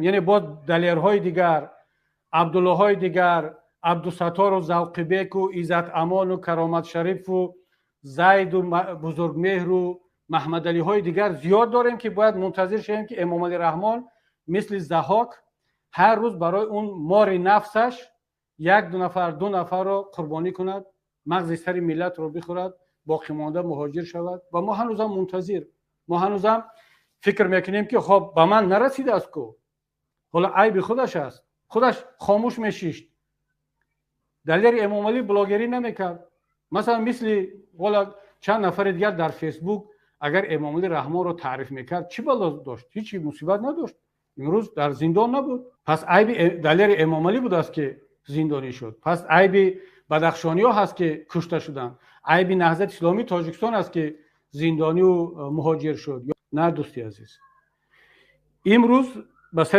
یعنی با دلیرهای دیگر، عبدالله‌های دیگر، عبدالستار و ذوقی‌بک و عزت امان و کرامت شریف و زید و بزرگمهر و محمد علی های دیگر زیاد داریم که باید منتظر شویم که امام علی رحمان مثل ضحاک هر روز برای اون مار نفسش یک دو نفر رو قربانی کند، مغز سر ملت رو بخورد، باقی مانده مهاجر شود. و ما هنوزم منتظر، ما هنوزم فکر میکنیم که خب به من نرسیده است کو، حالا عیب خودش است، خودش خاموش میشیشت. دلیل امام علی بلاگری نمیکرد. مثلا مثل والا چند نفر دیگر در فیسبوک اگر امام علی رحمان رو تعریف میکرد چی بلا داشت؟ هیچی مصیبت نداشت، امروز در زندان نبود. پس عیب دلیل امام علی بود است که زندانی شد. پس عیب بدخشانی ها هست که کشته شدند. عیب نهضت اسلامی تاجیکستان است که زندانی و مهاجر شد. نه دوستی عزیز، امروز به سر